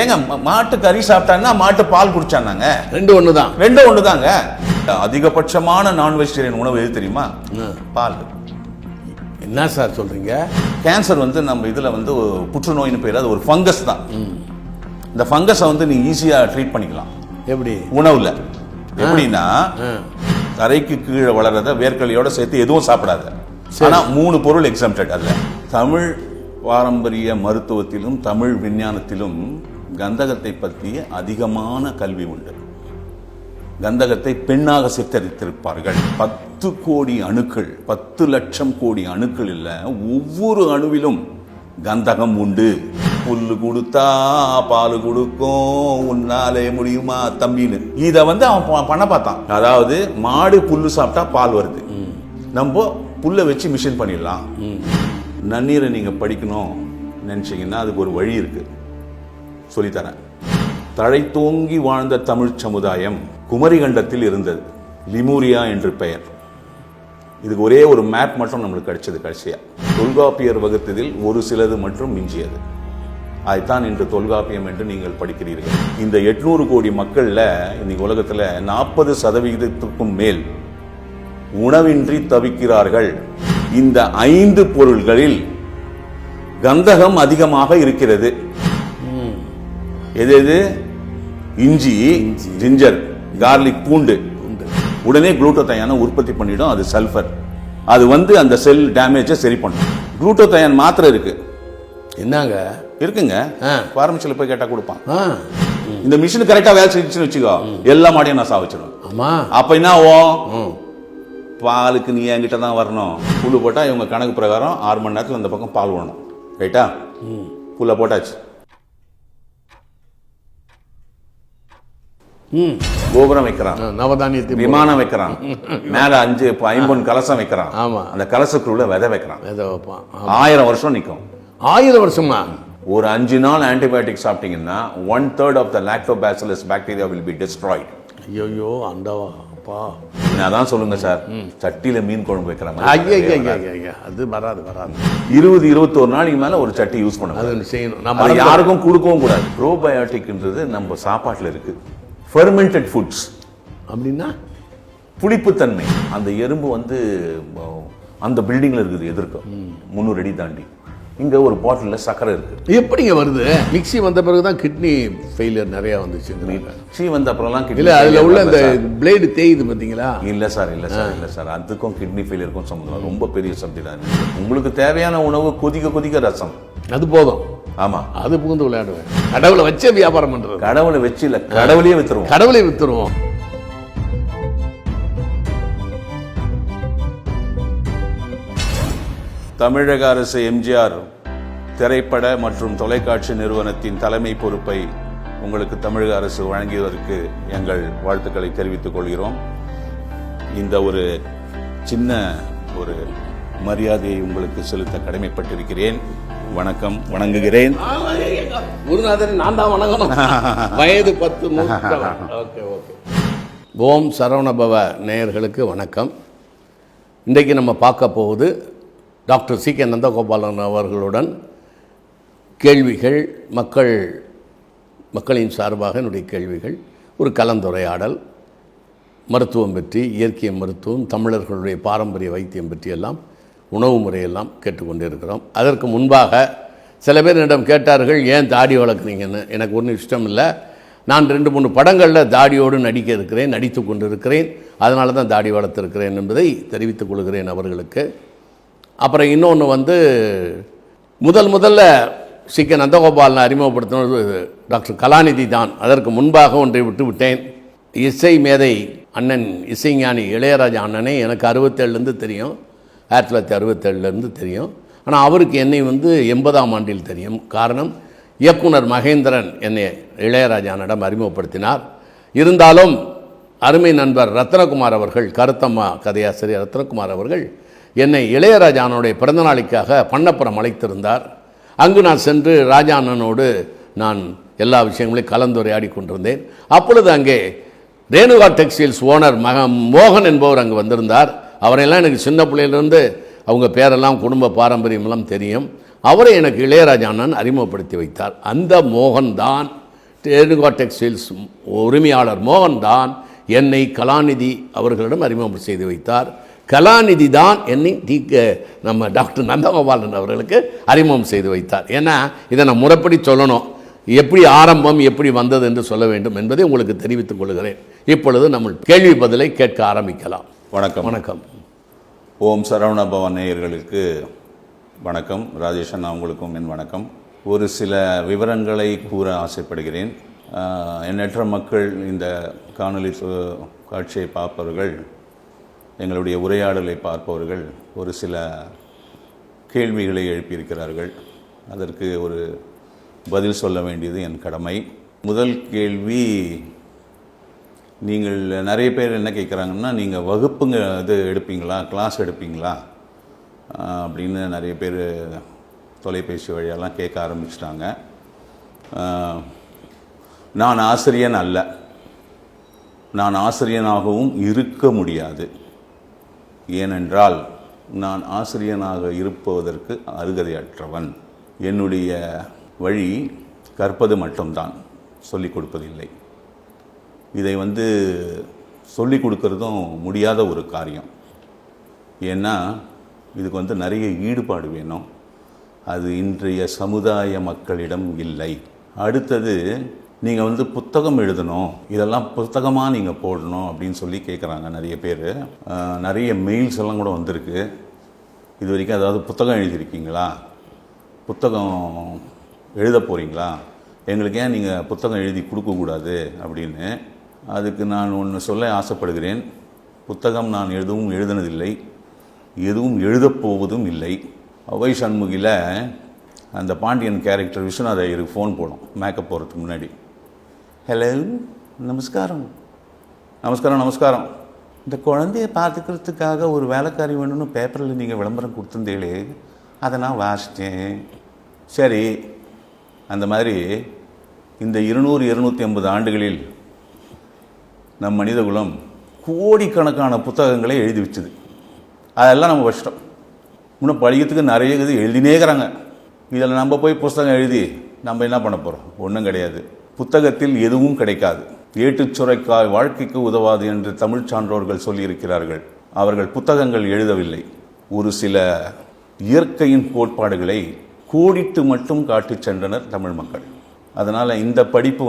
ஏங்க மாட்டு கறி சாப்பிட்டாங்கன்னா மாட்டு பால் குடிச்சாங்க, ரெண்டு ஒண்ணுதான். ரெண்டு ஒண்ணுதாங்க. அதிகபட்சமான நான் வெஜிடேரியன் உணவு எது தெரியுமா? பால். என்ன சார் சொல்றீங்க? கேன்சர் வந்து நம்ம இதுல வந்து புற்றுநோயின்னு பேர், அது ஒரு ஃபங்கஸ் தான். இந்த ஃபங்கஸை வந்து நீ ஈஸியா ட்ரீட் பண்ணிக்கலாம். எப்படி? உணவுல. எப்படின்னா, தரைக்கு கீழே வளர்றத வேர்க்கலையோட சேர்த்து எதுவும் சாப்பிடாத. ஆனா 3 பொருள் எக்ஸம்ப்டட். அதுல தமிழ் பாரம்பரிய மருத்துவத்திலும் தமிழ் விஞ்ஞானத்திலும் கந்தகத்தை பற்றி அதிகமான கல்வி உண்டு. கந்தகத்தை பெண்ணாக சித்தரித்திருப்பார்கள். 10 கோடி அணுக்கள், 10 லட்சம் கோடி அணுக்கள் இல்ல, ஒவ்வொரு அணுவிலும் கந்தகம் உண்டு. புல்லு கொடுத்தா பால் கொடுக்கும், உன்னாலே முடியுமா தம்பின்னு இத வந்து அவன் பண்ண பார்த்தான். அதாவது மாடு புல்லு சாப்பிட்டா பால் வருது, நம்ம புல்லை வச்சு மிஷின் பண்ணிடலாம். நன்னீரை நீங்க படிக்கணும் நினைச்சீங்கன்னா அதுக்கு ஒரு வழி இருக்கு, சொல்லித்தரேன். தழை தோங்கி வாழ்ந்த தமிழ் சமுதாயம் குமரிகண்டத்தில் இருந்தது. லிமூரியா என்று பெயர். இதுக்கு ஒரே ஒரு மேப் மட்டும் நம்மளுக்கு கிடைச்சது கடைசியா. தொல்காப்பியர் வகுத்ததில் ஒரு சிலது மற்றும் மிஞ்சியது. அதுதான் இன்று தொல்காப்பியம் என்று நீங்கள் படிக்கிறீர்கள். இந்த 800 கோடி மக்கள்ல இன்னைக்கு உலகத்துல 40% மேல் உணவின்றி தவிக்கிறார்கள். இந்த 5 பொருள்களில் கந்தகம் அதிகமாக இருக்கிறது. எது எது? இஞ்சி, ஜிஞ்சர், கார்லிக், பூண்டு. உடனே குளுட்டோதயானை உற்பத்தி பண்ணிடும். அது சல்பர். அது வந்து அந்த செல் டேமேஜை சரி பண்ணும். குளுட்டோதயான் மாத்திரை இருக்கு. என்னங்க இருக்குங்க, பார்மசில போய் கேட்டா கொடுப்பான். இந்த மிஷின் கரெக்டா வேலை செஞ்சுன்னு வச்சுக்கோ, எல்லா மாடையும் நான் சாவிச்சிடும். ஆமா. அப்ப என்ன ஆகும்? பாலுக்கு நீ என்கிட்ட தான் வரணும். புல்லு போட்டா இவங்க கணக்கு பிரகாரம் 6 மணி நேரத்தில் அந்த பக்கம் பால் வேணும். ரைட்டா? புல்ல போட்டாச்சு. கோபுரம் வைக்கிறான், நவதானியத்தை விமானம் வைக்கிறான், மேல 5 50 கலசம் வைக்கிறான். ஆமா. அந்த கலசக்குள்ள விதை வைக்கிறான். விதை வைப்பான். 1000 வருஷம் நிற்கும். 1000 வருஷமா? ஒரு 5 நாள் ஆன்டிபயோட்டிக் சாப்பிட்டீங்கன்னா 1/3 of the lactobacillus bacteria will be destroyed. ஐயோ அண்டவா அப்பா. அதான் சொல்லுங்க சார், சட்டியில மீன் குழம்பு வைக்கிற மாதிரி. அது வராது வராது. 20-21 நாளைக்கு மேல ஒரு சட்டி யூஸ் பண்ணணும். செய்யணும். நம்ம யாருக்கும் கொடுக்கவும் கூடாது. ப்ரோபயோட்டிக்ன்றது நம்ம சாப்பாட்டுல இருக்கு. ஃபெர்மெண்டட் ஃபுட்ஸ் அப்படின்னா புளிப்புத்தன்மை. அந்த எறும்பு வந்து அந்த பில்டிங்ல இருக்குது எதிர்க்க 300 அடி தாண்டி. இங்க ஒரு பாட்டில்ல சக்கரை இருக்கு. எப்படிங்க வருது? மிக்ஸி வந்த பிறகுதான் கிட்னி ஃபெயிலியர் நிறைய வந்துச்சு. மிக்ஸி வந்த அப்புறம்லாம் இல்ல, அதுல உள்ள அந்த பிளேடு தேயுது பாத்தீங்களா? இல்ல சார், இல்ல சார், இல்ல சார். அதுக்கும் கிட்னி ஃபெயிலியருக்கும் சம்பந்தம். ரொம்ப பெரிய சப்ஜெக்ட் அது. உங்களுக்கு தேவையான உணவு கொதிக்க கொதிக்க ரசம், அது போதும். ஆமா, அது புகுந்து விளையாடுவேன். கடவுளை வச்சே வியாபாரம் பண்றது. கடவுளை வச்சு இல்ல, கடவுளையே வித்துருவோம். கடவுளே வித்துருவோம். தமிழக அரசு எம்ஜிஆர் திரைப்பட மற்றும் தொலைக்காட்சி நிறுவனத்தின் தலைமை பொறுப்பை உங்களுக்கு தமிழக அரசு வழங்கியதற்கு எங்கள் வாழ்த்துக்களை தெரிவித்துக் கொள்கிறோம். இந்த ஒரு சின்ன ஒரு மரியாதையை உங்களுக்கு செலுத்த கடமைப்பட்டிருக்கிறேன். வணக்கம், வணங்குகிறேன். குருநாதன் நான் தான் வணங்கணும். வயது 10. Okay okay. ஓம் சரவணபவ நேயர்களுக்கு வணக்கம். இன்றைக்கு நம்ம பார்க்க போவது டாக்டர் சி.கே. நந்தகோபாலன் அவர்களுடன் கேள்விகள், மக்களின் சார்பாக என்னுடைய கேள்விகள், ஒரு கலந்துரையாடல், மருத்துவம் பற்றி, இயற்கை மருத்துவம், தமிழர்களுடைய பாரம்பரிய வைத்தியம் பற்றியெல்லாம், உணவு முறையெல்லாம் கேட்டுக்கொண்டிருக்கிறோம். அதற்கு முன்பாக சில பேர் என்னிடம் கேட்டார்கள், ஏன் தாடி வளர்க்குறீங்கன்னு. எனக்கு ஒன்றும் இஷ்டம் இல்லை. நான் 2-3 படங்களில் தாடியோடு நடித்து கொண்டிருக்கிறேன். அதனால தான் தாடி வளர்த்துருக்கிறேன் என்பதை தெரிவித்துக் கொள்கிறேன் அவர்களுக்கு. அப்புறம் இன்னொன்று வந்து முதல்ல சி.கே. நந்தகோபாலனை அறிமுகப்படுத்தினது டாக்டர் கலாநிதி தான். அதற்கு முன்பாக ஒன்றை விட்டேன். இசை மேதை அண்ணன் இசைஞானி இளையராஜா அண்ணனை எனக்கு 67லேருந்து தெரியும், 1967லேருந்து தெரியும். ஆனால் அவருக்கு என்னை வந்து 80ஆம் ஆண்டில் தெரியும். காரணம், இயக்குனர் மகேந்திரன் என்னை இளையராஜானிடம் அறிமுகப்படுத்தினார். இருந்தாலும் அருமை நண்பர் ரத்னகுமார் அவர்கள், கருத்தம்மா கதையாசிரியர் ரத்னகுமார் அவர்கள் என்னை இளையராஜானுடைய பிறந்தநாளைக்காக பண்ணப்புறம் அழைத்திருந்தார். அங்கு நான் சென்று ராஜா அண்ணனோடு நான் எல்லா விஷயங்களையும் கலந்துரையாடி கொண்டிருந்தேன். அப்பொழுது அங்கே ரேணுகா டெக்ஸ்டைல்ஸ் ஓனர் மோகன் என்பவர் அங்கு வந்திருந்தார். அவரையெல்லாம் எனக்கு சின்ன பிள்ளையிலிருந்து அவங்க பேரெல்லாம் குடும்ப பாரம்பரியமெல்லாம் தெரியும். அவரை எனக்கு இளையராஜா அண்ணன் அறிமுகப்படுத்தி வைத்தார். அந்த மோகன் தான் ரேணுகா டெக்ஸ்டைல்ஸ் உரிமையாளர் மோகன் தான் என்னை கலாநிதி அவர்களிடம் அறிமுகம் செய்து வைத்தார். கலாநிதி தான் என்னை நம்ம டாக்டர் நந்தகோபாலன் அவர்களுக்கு அறிமுகம் செய்து வைத்தார். ஏன்னா இதை நான் முறைப்படி சொல்லணும், எப்படி ஆரம்பம் எப்படி வந்தது என்று சொல்ல வேண்டும் என்பதை உங்களுக்கு தெரிவித்துக் கொள்கிறேன். இப்பொழுது நம்ம கேள்வி பதிலை கேட்க ஆரம்பிக்கலாம். வணக்கம். வணக்கம். ஓம் சரவண பவன் நேயர்களுக்கு வணக்கம். ராஜேஷன் அவங்களுக்கும் என் வணக்கம். ஒரு சில விவரங்களை கூற ஆசைப்படுகிறேன். எண்ணற்ற மக்கள் இந்த காணொலி காட்சியை பார்ப்பவர்கள், எங்களுடைய உரையாடலை பார்ப்பவர்கள் ஒரு சில கேள்விகளை எழுப்பியிருக்கிறார்கள். அதற்கு ஒரு பதில் சொல்ல வேண்டியது என் கடமை. முதல் கேள்வி, நீங்கள் நிறைய பேர் என்ன கேட்குறாங்கன்னா, நீங்கள் வகுப்புங்க இது எடுப்பீங்களா, கிளாஸ் எடுப்பீங்களா அப்படின்னு நிறைய பேர் தொலைபேசி வழியெல்லாம் கேட்க ஆரம்பிச்சிட்டாங்க. நான் ஆசிரியன் அல்ல, நான் ஆசிரியனாகவும் இருக்க முடியாது. ஏனென்றால் நான் ஆசிரியனாக இருப்பதற்கு அருகதையற்றவன். என்னுடைய வழி கற்பது மட்டும்தான், சொல்லிக் கொடுப்பதில்லை. இதை சொல்லிக் கொடுக்கறதும் முடியாத ஒரு காரியம். ஏன்னா இதுக்கு நிறைய ஈடுபாடு வேணும். அது இன்றைய சமுதாய மக்களிடம் இல்லை. அடுத்தது, நீங்கள் புத்தகம் எழுதணும், இதெல்லாம் புத்தகமாக நீங்கள் போடணும் அப்படின்னு சொல்லி கேட்குறாங்க நிறைய பேர். நிறைய மெயில்ஸ் எல்லாம் கூட வந்திருக்கு. இது வரைக்கும் அதாவது புத்தகம் எழுதியிருக்கீங்களா, புத்தகம் எழுத போகிறீங்களா, எங்களுக்கு ஏன் நீங்கள் புத்தகம் எழுதி கொடுக்கக்கூடாது அப்படின்னு. அதுக்கு நான் ஒன்று சொல்ல ஆசைப்படுகிறேன். புத்தகம் நான் எதுவும் எழுதினதில்லை, எதுவும் எழுதப்போவதும் இல்லை. அவை சண்முகியில் அந்த பாண்டியன் கேரக்டர் விஸ்வநாத ஐயருக்கு ஃபோன் போடும் மேக்கப் போகிறதுக்கு முன்னாடி. ஹலோ, நமஸ்காரம் நமஸ்காரம் நமஸ்காரம், இந்த குழந்தைய பார்த்துக்கிறதுக்காக ஒரு வேலைக்காரி வேணும்னு பேப்பரில் நீங்கள் விளம்பரம் கொடுத்துருந்தீங்களே, அதை நான் வாசித்தேன். சரி, அந்த மாதிரி இந்த 200-250 ஆண்டுகளில் நம் மனிதகுலம் கோடிக்கணக்கான புத்தகங்களை எழுதி வச்சுது. அதெல்லாம் நம்ம வச்சிட்டோம். இன்னும் படிக்கிறதுக்கு நிறைய இது எழுதினேக்கிறாங்க. இதில் நம்ம போய் புத்தகம் எழுதி நம்ம என்ன பண்ண போகிறோம்? ஒன்றும் கிடையாது. புத்தகத்தில் எதுவும் கிடைக்காது. ஏட்டுச்சுரைக்காய் வாழ்க்கைக்கு உதவாது என்று தமிழ் சான்றோர்கள் சொல்லியிருக்கிறார்கள். அவர்கள் புத்தகங்கள் எழுதவில்லை, ஒரு சில இயற்கையின் கோட்பாடுகளை கோடிட்டு மட்டும் காட்டி சென்றனர் தமிழ் மக்கள். அதனால் இந்த படிப்பு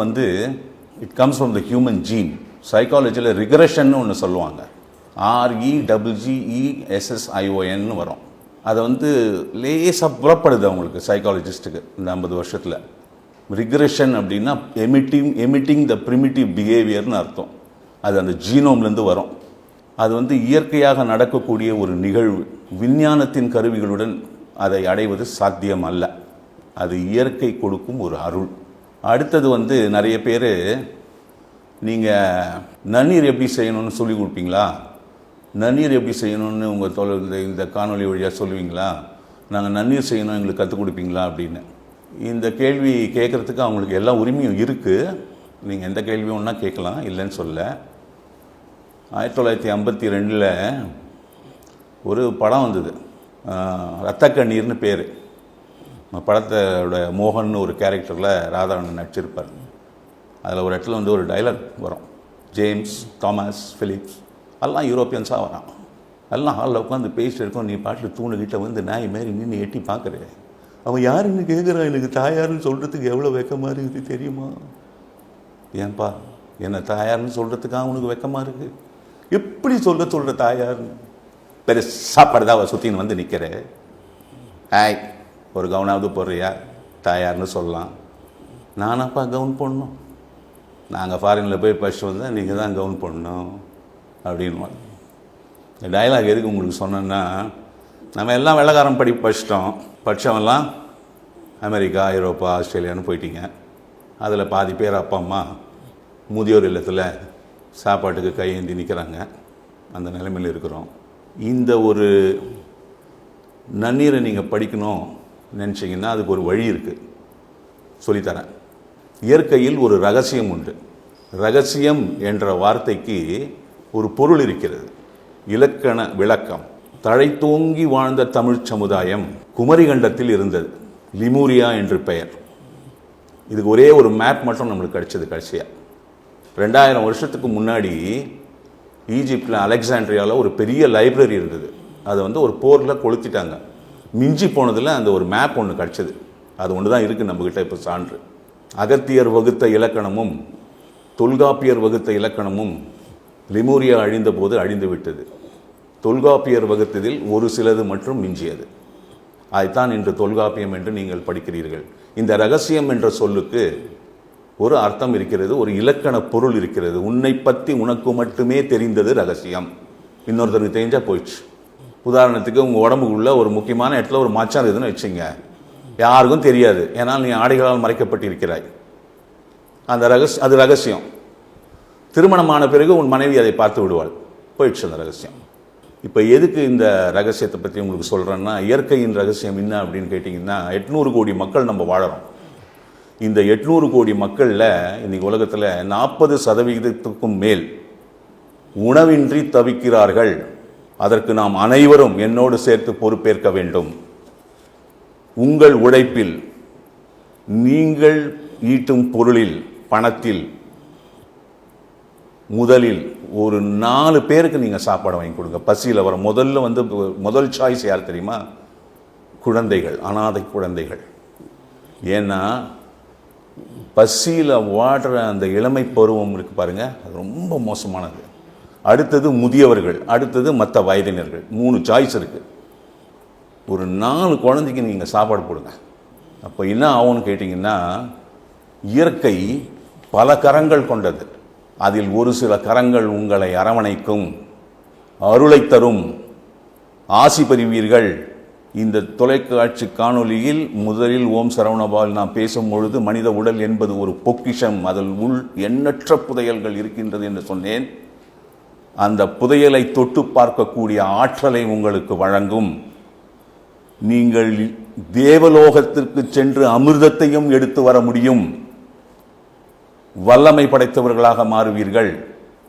it comes from the human gene. சைக்காலஜியில் ரிக்ரெஷன் ஒன்று சொல்லுவாங்க, REGESSION வரும். அதை லேசாக புறப்படுது அவங்களுக்கு, சைக்காலஜிஸ்ட்டுக்கு இந்த 50 வருஷத்தில். ரிக்ரெஷன் அப்படின்னா எமிட்டிங் த ப்ரிமிட்டிவ் பிஹேவியர்னு அர்த்தம். அது அந்த ஜீனோம்லேருந்து வரும். அது இயற்கையாக நடக்கக்கூடிய ஒரு நிகழ்வு. விஞ்ஞானத்தின் கருவிகளுடன் அதை அடைவது சாத்தியம் அல்ல. அது இயற்கை கொடுக்கும் ஒரு அருள். அடுத்தது நிறைய பேர், நீங்கள் நன்னீர் எப்படி செய்யணும்னு சொல்லி கொடுப்பீங்களா, நன்னீர் எப்படி செய்யணும்னு உங்கள் இந்த காணொலி வழியாக சொல்லுவீங்களா, நாங்கள் நன்னீர் செய்யணும் எங்களுக்கு கற்றுக் கொடுப்பீங்களா அப்படின்னு. இந்த கேள்வி கேட்குறதுக்கு அவங்களுக்கு எல்லா உரிமையும் இருக்குது. நீங்கள் எந்த கேள்வியும் ஒன்றா கேட்கலாம், இல்லைன்னு சொல்ல. 1952 ஒரு படம் வந்தது, ரத்த கண்ணீர்னு பேர். படத்தோட மோகன் ஒரு கேரக்டரில் ராதாவண்ணன் நடிச்சிருப்பார். அதில் ஒரு இடத்துல ஒரு டைலாக் வரும், ஜேம்ஸ், தாமஸ், பிலிப்ஸ் எல்லாம் யூரோப்பியன்ஸாக வரான். எல்லாம் ஹாலில் உட்காந்து பேசிட்டு இருக்கோம். நீ பாட்டில் தூணுகிட்ட நாய் மாரி நின்று எட்டி பார்க்குறேன். அவன் யாருன்னு கேட்குறான். எனக்கு தாயாருன்னு சொல்கிறதுக்கு எவ்வளோ வெக்கமாக இருக்குது தெரியுமா? ஏன்பா என்னை தாயார்னு சொல்கிறதுக்காக அவனுக்கு வெக்கமாக இருக்குது? எப்படி சொல்கிற தாயார்னு? பெரிய சாப்பாடு தான் அவள் சுற்றின்னு நிற்கிறேன். ஆய், ஒரு கவுனாவது போடுறியா, தாயார்னு சொல்லலாம். நானாப்பா கவுன் போடணும்? நாங்கள் ஃபாரினில் போய் படிச்சுட்டு வந்தால் நீங்கள் தான் கவுன் போடணும் அப்படின்னு. இந்த டைலாக் எதுக்கு உங்களுக்கு சொன்னேன்னா, நம்ம எல்லாம் வெள்ளைக்காரன் படிச்சிட்டோம். படித்தவெல்லாம் அமெரிக்கா, ஐரோப்பா, ஆஸ்திரேலியான்னு போயிட்டீங்க. அதில் பாதி பேர் அப்பா அம்மா முதியோர் இல்லத்தில் சாப்பாட்டுக்கு கையேந்தி நிற்கிறாங்க. அந்த நிலைமையில் இருக்கிறோம். இந்த ஒரு நன்னீரை நீங்கள் படிக்கணும் நினச்சிங்கன்னா அதுக்கு ஒரு வழி இருக்குது, சொல்லித்தரேன். இயற்கையில் ஒரு ரகசியம் உண்டு. ரகசியம் என்ற வார்த்தைக்கு ஒரு பொருள் இருக்கிறது. இலக்கண விளக்கம். தழைத்தோங்கி வாழ்ந்த தமிழ் சமுதாயம் குமரிகண்டத்தில் இருந்தது. லிமூரியா என்று பெயர். இதுக்கு ஒரே ஒரு மேப் மட்டும் நம்மளுக்கு கிடைச்சது கடைசியாக. 2000 வருஷத்துக்கு முன்னாடி ஈஜிப்டில் அலெக்சாண்ட்ரியாவில் ஒரு பெரிய லைப்ரரி இருந்தது. அதை வந்து ஒரு போரில் கொளுத்திட்டாங்க. மிஞ்சி போனதில் அந்த ஒரு மேப் ஒன்று கிடச்சிது. அது ஒன்று தான் இருக்குது நம்மக்கிட்ட இப்போ சான்று. அகத்தியர் வகுத்த இலக்கணமும் தொல்காப்பியர் வகுத்த இலக்கணமும் லிமோரியா அழிந்த போது அழிந்து விட்டது. தொல்காப்பியர் வகுத்ததில் ஒரு சிலது மட்டும் மிஞ்சியது. அதுதான் இன்று தொல்காப்பியம் என்று நீங்கள் படிக்கிறீர்கள். இந்த ரகசியம் என்ற சொல்லுக்கு ஒரு அர்த்தம் இருக்கிறது, ஒரு இலக்கண பொருள் இருக்கிறது. உன்னை பற்றி உனக்கு மட்டுமே தெரிந்தது ரகசியம், இன்னொருத்தருக்கு தெரிஞ்சா போயிடுச்சு. உதாரணத்துக்கு உங்கள் உடம்புக்குள்ள ஒரு முக்கியமான இடத்துல ஒரு மச்சான் இருக்குதுன்னு வச்சுங்க, யாருக்கும் தெரியாது, ஏன்னா நீ ஆடைகளால் மறைக்கப்பட்டிருக்கிறாய். அது ரகசியம். திருமணமான பிறகு உன் மனைவி அதை பார்த்து விடுவாள், போயிடுச்சு அந்த ரகசியம். இப்போ எதுக்கு இந்த ரகசியத்தை பற்றி உங்களுக்கு சொல்கிறேன்னா, இயற்கையின் ரகசியம் என்ன அப்படின்னு கேட்டிங்கன்னா, 800 கோடி மக்கள் நம்ம வாழறோம். இந்த 800 கோடி மக்களில் இன்னைக்கு உலகத்தில் 40% மேல் உணவின்றி தவிக்கிறார்கள். அதற்கு நாம் அனைவரும் என்னோடு சேர்த்து பொறுப்பேற்க வேண்டும். உங்கள் உழைப்பில், நீங்கள் ஈட்டும் பொருளில், பணத்தில் முதலில் ஒரு 4 பேருக்கு நீங்கள் சாப்பாடு வாங்கி கொடுங்க. பசியில் வர முதல் சாய்ஸ் யார் தெரியுமா? குழந்தைகள், அனாதை குழந்தைகள். ஏன்னா பசியில் வாடுற அந்த இளமை பருவம் இருக்கு பாருங்க, அது ரொம்ப மோசமானது. அடுத்தது முதியவர்கள், அடுத்தது மற்ற வயதினர்கள். 3 சாய்ஸ் இருக்கு. ஒரு 4 குழந்தைக்கு நீங்கள் சாப்பாடு போடுங்க. அப்போ என்ன ஆகும்னு கேட்டிங்கன்னா, இயற்கை பல கரங்கள் கொண்டது. அதில் ஒரு சில கரங்கள் உங்களை அரவணைக்கும், அருளை தரும், ஆசி பெறுவீர்கள். இந்த தொலைக்காட்சி காணொலியில் முதலில் ஓம் சரவணபால் நான் பேசும் பொழுது மனித உடல் என்பது ஒரு பொக்கிஷம், அதில் எண்ணற்ற புதையல்கள் இருக்கின்றது என்று சொன்னேன். அந்த புதையலை தொட்டு பார்க்கக்கூடிய ஆற்றலை உங்களுக்கு வழங்கும். நீங்கள் தேவலோகத்திற்கு சென்று அமிர்தத்தையும் எடுத்து வர முடியும். வல்லமை படைத்தவர்களாக மாறுவீர்கள்.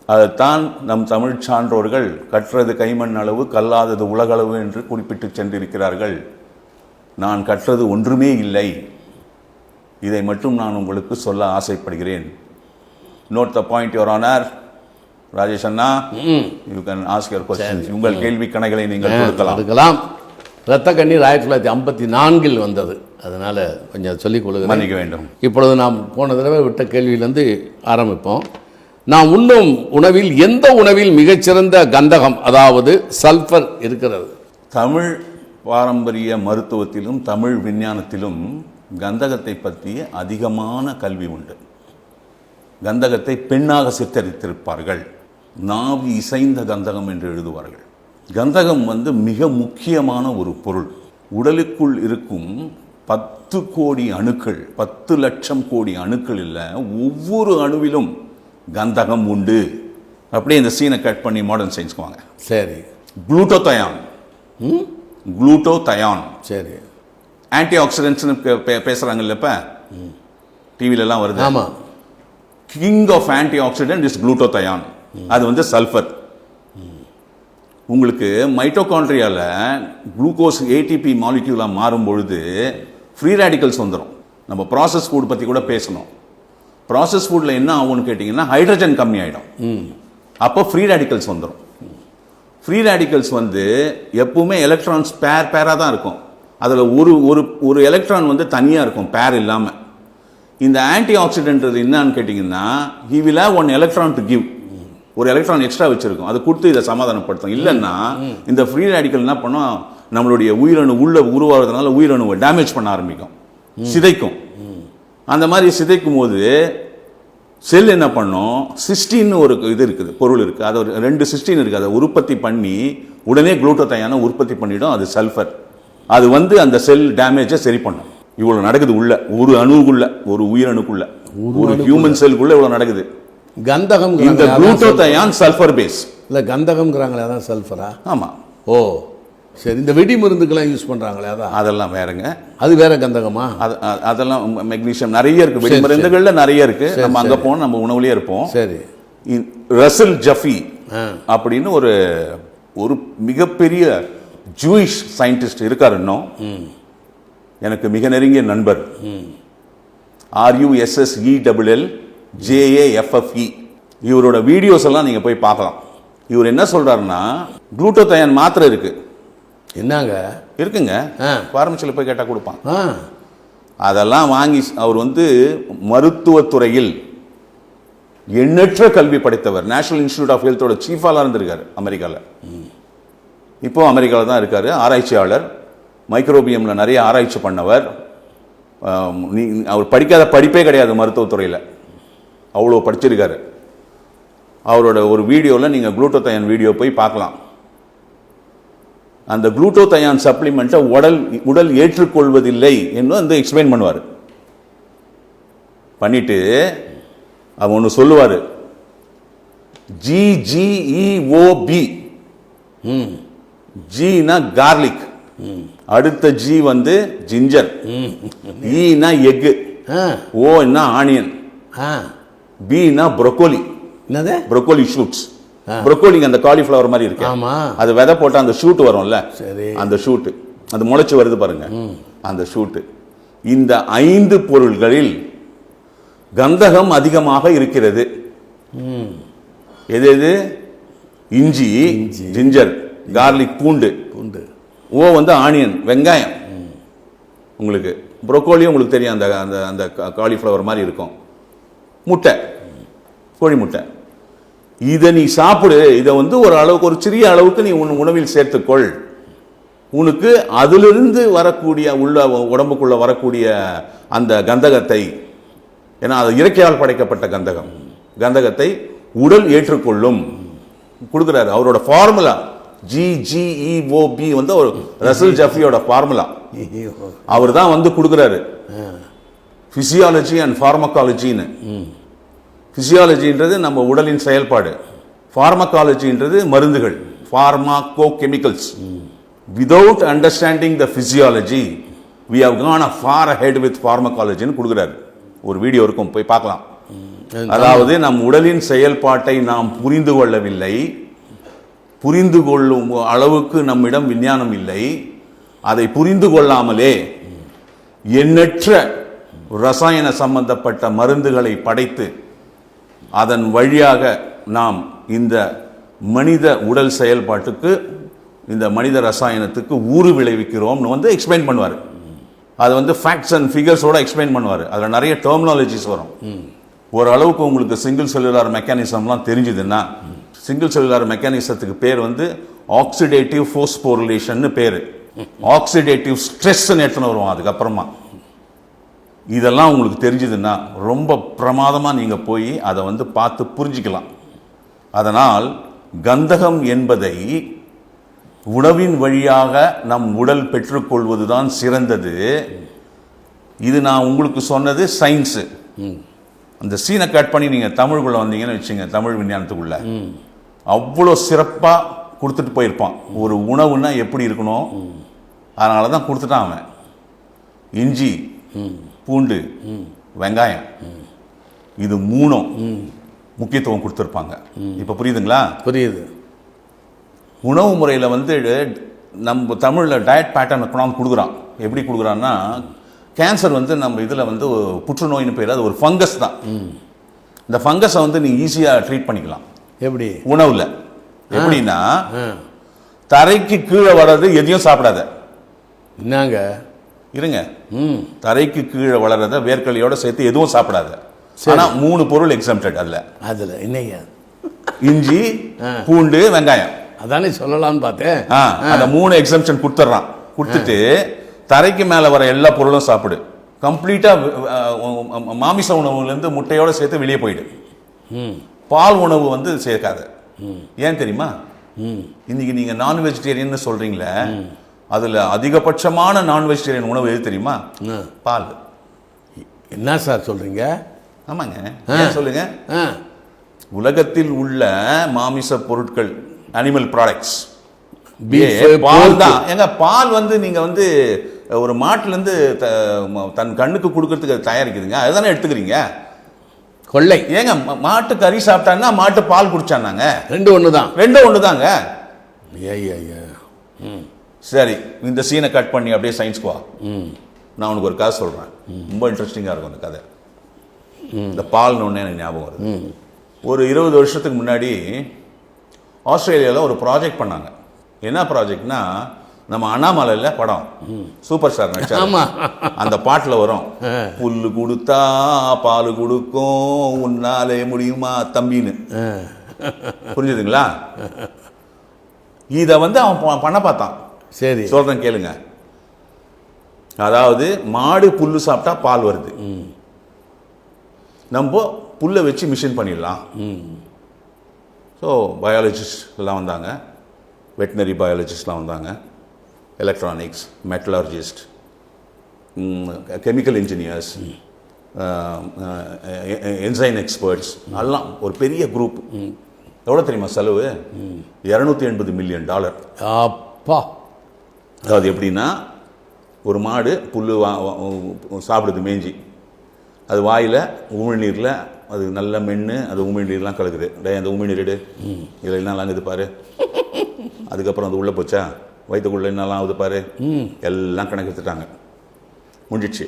அதைத்தான் நம் தமிழ் சான்றோர்கள் கற்றது கைமண் அளவு, கல்லாதது உலகளவு என்று குறிப்பிட்டு சென்றிருக்கிறார்கள். நான் கற்றது ஒன்றுமே இல்லை. இதை மட்டும் நான் உங்களுக்கு சொல்ல ஆசைப்படுகிறேன். Note the point your honour. Rajesh அண்ணா, you can ask your questions. உங்கள் கேள்வி கணைகளை நீங்கள் கொடுக்கலாம். இரத்த கண்ணீர் 1954 வந்தது, அதனால கொஞ்சம் சொல்லிக் கொடுக்க மன்னிக்க வேண்டும். இப்பொழுது நாம் போன தடவை விட்ட கேள்வியிலிருந்து ஆரம்பிப்போம். நாம் உண்ணும் உணவில் எந்த உணவில் மிகச்சிறந்த கந்தகம், அதாவது சல்ஃபர் இருக்கிறது? தமிழ் பாரம்பரிய மருத்துவத்திலும் தமிழ் விஞ்ஞானத்திலும் கந்தகத்தை பற்றிய அதிகமான கல்வி உண்டு. கந்தகத்தை பெண்ணாக சித்தரித்திருப்பார்கள். நாவி இசைந்த கந்தகம் என்று எழுதுவார்கள். கந்தகம் மிக முக்கியமான ஒரு பொருள். உடலுக்குள் இருக்கும் 10 கோடி அணுக்கள், 10 லட்சம் கோடி அணுக்கள் இல்லை, ஒவ்வொரு அணுவிலும் கந்தகம் உண்டு. அப்படியே இந்த சீனை கட் பண்ணி மாடர்ன் சயின்ஸ்க்கு வாங்க. சரி. குளூட்டோதயான், குளூட்டோதயான். சரி. ஆன்டி ஆக்சிடென்ட்ஸ்னு பேசுறாங்கல்ல, இப்ப டிவிலெல்லாம் வருது. ஆமா. King of antioxidant is glutathione. அது சல்ஃபர். உங்களுக்கு மைட்டோகாண்ட்ரியால குளுக்கோஸ் ஏடிபி மாலிக்யூலாக மாறும் பொழுது ஃப்ரீ ரேடிக்கல்ஸ் வந்துடும். நம்ம ப்ராசஸ் ஃபுட் பற்றி கூட பேசணும். ப்ராசஸ் ஃபுட்டில் என்ன ஆகும்னு கேட்டிங்கன்னா, ஹைட்ரஜன் கம்மி ஆகிடும். அப்போ ஃப்ரீ ரேடிக்கல்ஸ் வந்துடும். ஃப்ரீ ரேடிக்கல்ஸ் எப்பவுமே எலக்ட்ரான்ஸ் பேராக தான் இருக்கும். அதில் ஒரு எலக்ட்ரான் தனியாக இருக்கும், பேர் இல்லாமல். இந்த ஆன்டி ஆக்சிடென்ட் என்னன்னு கேட்டிங்கன்னா, he will have 1 electron to give. ஒரு எலக்ட்ரான் எக்ஸ்ட்ரா வச்சிருக்கும், அதை கொடுத்து இதை சமாதானப்படுத்தும். இல்லைன்னா இந்த ஃப்ரீ ரேடிக்கல் என்ன பண்ணும், நம்மளுடைய உயிரணு உள்ள உருவாகிறதுனால உயிரணுவை டேமேஜ் பண்ண ஆரம்பிக்கும், சிதைக்கும். அந்த மாதிரி சிதைக்கும் போது செல் என்ன பண்ணும், சிஸ்டின்னு ஒரு இது இருக்குது, பொருள் இருக்குது. அது ஒரு 2 சிஸ்டின் இருக்குது. அதை உற்பத்தி பண்ணி உடனே குளூட்டோதயானை உற்பத்தி பண்ணிடும். அது சல்ஃபர். அது அந்த செல் டேமேஜை சரி பண்ணும். இவ்வளவு நடக்குது உள்ள, ஒரு அணுக்குள்ள, ஒரு உயிரணுக்குள்ள, ஒரு ஹியூமன் செல்குள்ள இவ்வளவு நடக்குது. கந்தகம் இந்த குளூட்டோதயான் சல்ஃபர் பேஸ். இல்ல கந்தகம்ங்கறாங்களே, அதான் சல்ஃபரா? ஆமா. ஓ சரி. இந்த வெடி மருந்துக்கெல்லாம் யூஸ் பண்றாங்களே, அதெல்லாம் வேறங்க. அது வேற கந்தகமா? அதெல்லாம் மெக்னீசியம் நிறைய இருக்கு, வெடி மருந்துகள்ல நிறைய இருக்கு. நம்ம அங்க போனா நம்ம உணவுலயே இருப்போம். சரி. ரசல் ஜஃபி அப்படின்னு ஒரு மிகப்பெரிய ஜூயிஷ் சயின்டிஸ்ட் இருக்காரு. இன்னும் எனக்கு மிக நெருங்கிய நண்பர். RUSSELLJAFFE. இவரோட வீடியோஸ் எல்லாம் நீங்க போய் பார்க்கலாம். இவர் என்ன சொல்றாருன்னா, குளூட்டோதயான் மாத்திரை இருக்கு. என்னங்க இருக்குங்க, பார்மசியில் போய் கேட்டா கொடுப்பான். ஆ அதெல்லாம் வாங்கி அவர் வந்து மருத்துவத்துறையில் எண்ணற்ற கல்வி படைத்தவர். நேஷனல் இன்ஸ்டிடியூட் ஆஃப் ஹெல்த்தோட சீஃபாலாம் இருந்திருக்காரு அமெரிக்காவில். இப்போ அமெரிக்காவில் தான் இருக்காரு. ஆராய்ச்சியாளர், மைக்ரோபியம்ல நிறைய ஆராய்ச்சி பண்ணவர். அவர் படிக்காத படிப்பே கிடையாது மருத்துவத்துறையில், அவ்வளோ படிச்சிருக்காரு. அவரோட ஒரு வீடியோவில் நீங்கள் குளூட்டோதயான் வீடியோ போய் பார்க்கலாம். அந்த குளூட்டோதயான் சப்ளிமெண்ட்டை உடல் ஏற்றுக்கொள்வதில்லை என்று வந்து எக்ஸ்பிளைன் பண்ணுவார். பண்ணிட்டு அவன் ஒன்று சொல்லுவார், GGEOB. ஜீனா கார்லிக், அடுத்த ஜி வந்து ஜிஞ்சர், ஈனா எக்கு, ஓனா ஆனியன், பீனா ப்ரொக்கோலி. என்னது? Broccoli shoots. ப்ரொக்கோலிங்க அந்த காலிஃப்ளவர் மாதிரி இருக்கு. ஆமா, அது விதை போட்டு அந்த ஷூட் வரும்ல, சரி, அந்த ஷூட் அது முளைச்சு வருது பாருங்க, அந்த ஷூட். இந்த 5 பொருள்களில் கந்தகம் அதிகமாக இருக்கிறது. எது எது? இஞ்சி, ஜிஞ்சர், கார்லிக், பூண்டு, ஓ வந்து ஆனியன், வெங்காயம். உங்களுக்கு ப்ரொக்கோலி உங்களுக்கு தெரியும், அந்த அந்த அந்த காலிஃப்ளவர் மாதிரி இருக்கும். முட்டை, கோழி முட்டை. இதை நீ சாப்பிடு. இதை வந்து ஒரு அளவுக்கு, ஒரு சிறிய அளவுக்கு நீ உணவில் சேர்த்துக்கொள். உனக்கு அதிலிருந்து வரக்கூடிய உடம்புக்குள்ள வரக்கூடிய அந்த கந்தகத்தை, ஏன்னா அது இயற்கையால் படைக்கப்பட்ட கந்தகத்தை உடல் ஏற்றுக்கொள்ளும் கொடுக்கிறாரு. அவரோட ஃபார்முலா GGEOB வந்து ஒரு ரசல் ஜஃபியோட ஃபார்முலா. அவர் தான் வந்து கொடுக்கிறாரு. Physiology and ஃபார்மகாலஜின்னு. பிசியாலஜின்றது நம்ம உடலின் செயல்பாடு, ஃபார்மகாலஜின்றது மருந்துகள், pharmaco chemicals. Without understanding the physiology we have gone far ahead with pharmacology ன்னு கொடுக்கிறாரு. ஒரு வீடியோ இருக்கும், போய் பார்க்கலாம். அதாவது நம் உடலின் செயல்பாட்டை நாம் புரிந்து கொள்ளவில்லை, புரிந்து கொள்ளும் அளவுக்கு நம்மிடம் விஞ்ஞானம் இல்லை. அதை புரிந்து கொள்ளாமலே எண்ணற்ற ரசாயன சம்பந்தப்பட்ட மருந்துகளை படைத்து அதன் வழியாக நாம் இந்த மனித உடல் செயல்பாட்டுக்கு, இந்த மனித ரசாயனத்துக்கு ஊறு விளைவிக்கிறோம்னு வந்து எக்ஸ்பிளைன் பண்ணுவார். அது வந்து ஃபேக்ட்ஸ் அண்ட் ஃபிகர்ஸோட எக்ஸ்பிளைன் பண்ணுவார். அதில் நிறைய டெர்மினாலஜிஸ் வரும். ஓரளவுக்கு உங்களுக்கு சிங்கிள் செல்லுலார் மெக்கானிசம்லாம் தெரிஞ்சுதுன்னா, சிங்கிள் செல்லுலார் மெக்கானிசத்துக்கு பேர் வந்து ஆக்சிடேட்டிவ் ஃபோஸ்போரிலேஷன் பேர். ஆக்சிடேட்டிவ் ஸ்ட்ரெஸ்ன்னு எடுத்துன்னு வருவோம். அதுக்கப்புறமா இதெல்லாம் உங்களுக்கு தெரிஞ்சதுன்னா ரொம்ப பிரமாதமாக நீங்கள் போய் அதை வந்து பார்த்து புரிஞ்சிக்கலாம். அதனால் கந்தகம் என்பதை உணவின் வழியாக நம் உடல் பெற்றுக்கொள்வது தான் சிறந்தது. இது நான் உங்களுக்கு சொன்னது சயின்ஸு. அந்த சீனை கட் பண்ணி நீங்கள் தமிழுக்குள்ளே வந்தீங்கன்னு வச்சுங்க, தமிழ் விஞ்ஞானத்துக்குள்ள அவ்வளோ சிறப்பாக கொடுத்துட்டு போயிருப்பான். ஒரு உணவுன்னா எப்படி இருக்கணும், அதனால தான் கொடுத்துட்டான் அவன். இஞ்சி, பூண்டு, வெங்காயம், இது 3 முக்கியத்துவம் கொடுத்துருப்பாங்க. இப்போ புரியுதுங்களா? புரியுது. உணவு முறையில் வந்து நம்ம தமிழில் டயட் பேட்டர்ன் கொடுக்குறான். எப்படி கொடுக்குறான்னா, கேன்சர் வந்து நம்ம இதில் வந்து புற்றுநோயின்னு பேர், அது ஒரு ஃபங்கஸ் தான். இந்த ஃபங்கஸை வந்து நீ ஈஸியாக ட்ரீட் பண்ணிக்கலாம். எப்படி? உணவில். எப்படின்னா, தரைக்கு கீழே வர்றது எதையும் சாப்பிடாத. என்னங்க இருங்க, தரைக்கு கீழே வளர்றத வேர்க்கலையோட சேர்த்து எதுவும் சாப்பிடாத. ஆனா 3 பொருள் எக்ஸம்ப்டட். அதுல என்னங்க? இஞ்சி, பூண்டு, வெங்காயம். அதானே சொல்லலாம்னு பார்த்தேன். அந்த 3 எக்ஸம்ப்ஷன் கொடுத்துட்றான். கொடுத்துட்டு தரைக்கு மேல வர எல்லா பொருளும் சாப்பிடு. கம்ப்ளீட்டா மாமிச உணவுல இருந்து முட்டையோட சேர்த்து வெளியே போயிடு. பால் உணவு வந்து சேர்க்காத. ஏன் தெரியுமா? இன்னைக்கு நீங்க நான் வெஜிடேரியன் சொல்றீங்களே, அதுல அதிகபட்சமான நான் வெஜிடேரியன் உணவு எது தெரியுமா? பால். என்ன சார் சொல்றீங்க? ஆமாங்க, சொல்லுங்க. உலகத்தில் உள்ள மாமிச பொருட்கள், அனிமல் ப்ராடக்ட்ஸ், பால் தான். ஏங்க பால் வந்து நீங்க வந்து ஒரு மாட்டுல இருந்து தன் கண்ணுக்கு கொடுக்கறதுக்கு தயாரிக்குதுங்க, அதுதானே எடுத்துக்கிறீங்க. கொள்ளை. ஏங்க மாட்டு கறி சாப்பிட்டாங்க, மாட்டு பால் குடிச்சாங்க, ரெண்டு ஒண்ணுதாங்க. சரி, இந்த சீனை கட் பண்ணி அப்படியே சயின்ஸ்க்கு வா. நான் உனக்கு ஒரு கதை சொல்றேன், ரொம்ப இன்ட்ரெஸ்டிங்கா இருக்கும் அந்த கதை. இந்த பால்னு ஒன்று எனக்கு ஞாபகம் வருது. ஒரு 20 வருஷத்துக்கு முன்னாடி ஆஸ்திரேலியாவில் ஒரு ப்ராஜெக்ட் பண்ணாங்க. என்ன ப்ராஜெக்ட்னா, நம்ம அண்ணாமலையில் படம் சூப்பர் ஸ்டார் நடிச்சா அந்த பாட்டில் வரும், புல்லு கொடுத்தா பால் கொடுக்கும் உன்னாலே முடியுமா தம்பின்னு. புரிஞ்சுதுங்களா? இதை வந்து அவன் பண்ண பார்த்தான். சரி, சொல்றேன் கேளுங்க. அதாவது மாடு புல்லு சாப்பிட்டா பால் வருது, நம்ம புல்லை வச்சு மிஷின் பண்ணிடலாம். ஸோ பயாலஜிஸ்ட் எல்லாம் வந்தாங்க, வெட்டினரி பயாலஜிஸ்ட்லாம் வந்தாங்க, electronics, metallurgist, chemical engineers, engine experts எல்லாம் ஒரு பெரிய குரூப். எவ்வளோ தெரியுமா செலவு? $280 மில்லியன். அப்பா! அதாவது எப்படின்னா, ஒரு மாடு புல் சாப்பிடுது மேய்ஞ்சி, அது வாயில் உமிழ்நீரில் அது நல்லா மென்று அது உமிழ்நீர்லாம் கலக்குது. அந்த உமிழ்நீர் எடு, இதில் என்னலாம் ஆகுது பாரு. அதுக்கப்புறம் அது உள்ளே போச்சா, வயிற்றுக்குள்ளே என்னெல்லாம் ஆகுது பாரு, எல்லாம் கணக்கு எடுத்துட்டாங்க. முடிஞ்சிச்சு.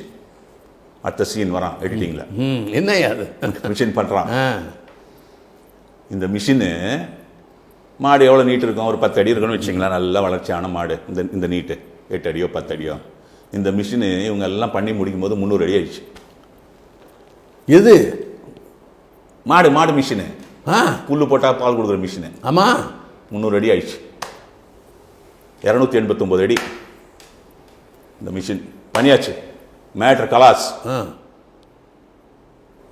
அடுத்த சீன் வரான் எடிட்டிங்கில். என்ன அது மிஷின் பண்ணுறான். இந்த மிஷினு மாடு எவ்வளோ நீட்டு இருக்கும், ஒரு 10 அடி இருக்குன்னு வச்சிங்களேன். நல்லா வளர்ச்சியான மாடு, இந்த நீட்டு 8 அடியோ 10 அடியோ. இந்த மிஷினு இவங்க எல்லாம் பண்ணி முடிக்கும் போது 300 அடி ஆயிடுச்சு. எது? மாடு மிஷினு, புல்லு போட்டால் பால் கொடுக்குற மிஷினு. ஆமாம், 300 அடி ஆயிடுச்சு. 289 அடி இந்த மிஷின் பண்ணியாச்சு. மேட்ரு கலாஸ்.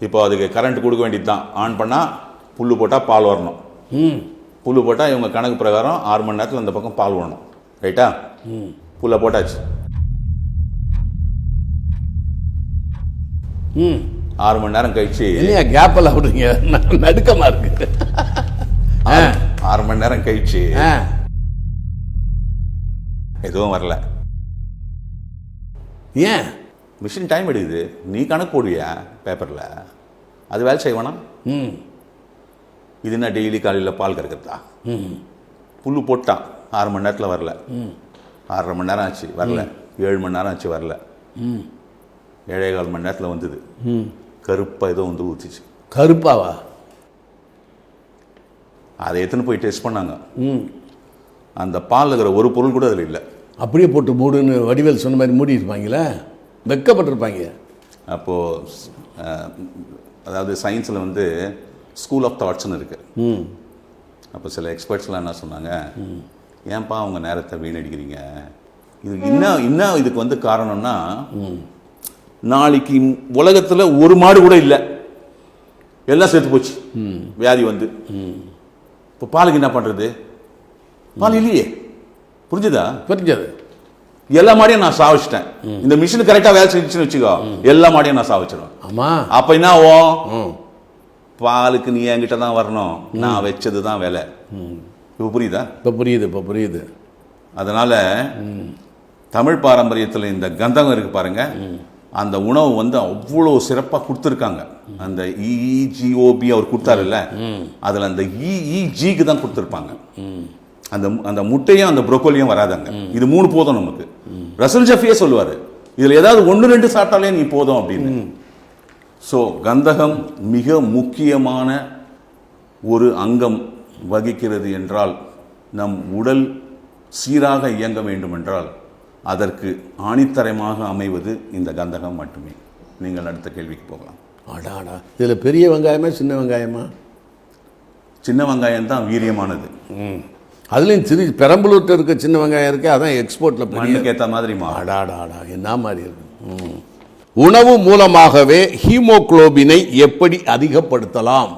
இப்போ அதுக்கு கரண்ட் கொடுக்க வேண்டியது தான். ஆன் பண்ணால் புல்லு போட்டால் பால் வரணும். புல்லு போட்டால் இவங்க கணக்கு பிரகாரம் 6 மணி நேரத்தில் அந்த பக்கம் பால் வரணும். ரைட்டா? புல்லை போட்டாச்சு. 6 மணி நேரம் கழிச்சு இல்லையா கேப்பெல்லாம் விடுங்க, நடுக்கமா இருக்கு. 6 மணி நேரம் கழிச்சு எதுவும் வரல. ஏன்? மிஷின் டைம் எடுக்குது. நீ கணக்கு போடுவியா பேப்பரில், அது வேலை செய்வானா? இது என்ன டெய்லி காலையில் பால் கறக்கிறதா? புல்லு போட்டான், 6 மணி நேரத்தில் வரல. 6.5 மணி நேரம் ஆச்சு வரல. 7 மணி நேரம் ஆச்சு வரல. 7.25 மணி நேரத்தில் வந்தது. கருப்பாக ஏதோ வந்து ஊற்றிச்சு. கருப்பாவா? அதை எடுத்துன்னு போய் டெஸ்ட் பண்ணாங்க. அந்த பால் இருக்கிற ஒரு பொருள் கூட அதில் இல்லை. அப்படியே போட்டு மூடுன்னு வடிவேல் சொன்ன மாதிரி மூடி இருப்பாங்களே, வெக்கப்பட்டிருப்பாங்க. அப்போது அதாவது சயின்ஸில் வந்து ஸ்கூல் ஆஃப் தாட்ஸ்னு இருக்குது. அப்போ சில எக்ஸ்பர்ட்ஸ்லாம் என்ன சொன்னாங்க, ஏன்பா அவங்க நேரத்தை வீணடிக்கிறீங்க, இது இன்னும் இதுக்கு வந்து காரணம்னா, நாளைக்கு உலகத்தில் ஒரு மாடு கூட இல்லை, எல்லாம் சேர்த்து போச்சு வியாதி வந்து. இப்போ பாலுக்கு என்ன பண்ணுறது? பால் இல்லையே. புரிஞ்சுதா? புரிஞ்சது. எல்லா மாடியும் நான் சாவிச்சிட்டேன். இந்த மிஷின் கரெக்டாக வேலை செஞ்சுன்னு வச்சுக்கோ, எல்லா மாடியும் நான் சாவிச்சிடுவேன். ஆமாம். அப்போ என்ன ஆகும்? பாலுக்கு நீ என்கிட்ட தான் வரணும், நான் வச்சது தான் வேலை. இப்போ புரியுதா? இப்போ புரியுது. அதனால தமிழ் பாரம்பரியத்தில் இந்த கந்தகம் இருக்கு பாருங்க, அந்த உணவு வந்து அவ்வளோ சிறப்பாக கொடுத்துருக்காங்க. அந்த இஇஜிஓபி அவர் கொடுத்தாருல்ல, அதில் அந்த இஇஜிக்கு தான் கொடுத்துருப்பாங்க. அந்த முட்டையும் அந்த புரோக்கோலியும் வராதாங்க. இது 3 போதும் நமக்கு. ரசல் ஜஃபியே சொல்லுவார், இதில் ஏதாவது 1-2 சாப்பிட்டாலே நீ போதும் அப்படின்னு. ஸோ கந்தகம் மிக முக்கியமான ஒரு அங்கம் வகிக்கிறது என்றால், நம் உடல் சீராக இயங்க வேண்டுமென்றால் அதற்கு ஆணித்தரமாக அமைவது இந்த கந்தகம் மட்டுமே. நீங்கள் அடுத்த கேள்விக்கு போகலாம். ஆடாடா, இதில் பெரிய வெங்காயமா சின்ன வெங்காயமா? சின்ன வெங்காயம் தான் வீரியமானது. அதுலேயும் பெரம்பலூர்கிட்ட இருக்க சின்ன வெங்காயம் இருக்கு, அதான் எக்ஸ்போர்ட்டில் மண்ணுக்கு ஏற்ற மாதிரி. ஆடாடாடா, என்ன மாதிரி இருக்கு. உணவு மூலமாகவே ஹீமோகுளோபினை எப்படி அதிகப்படுத்தலாம்?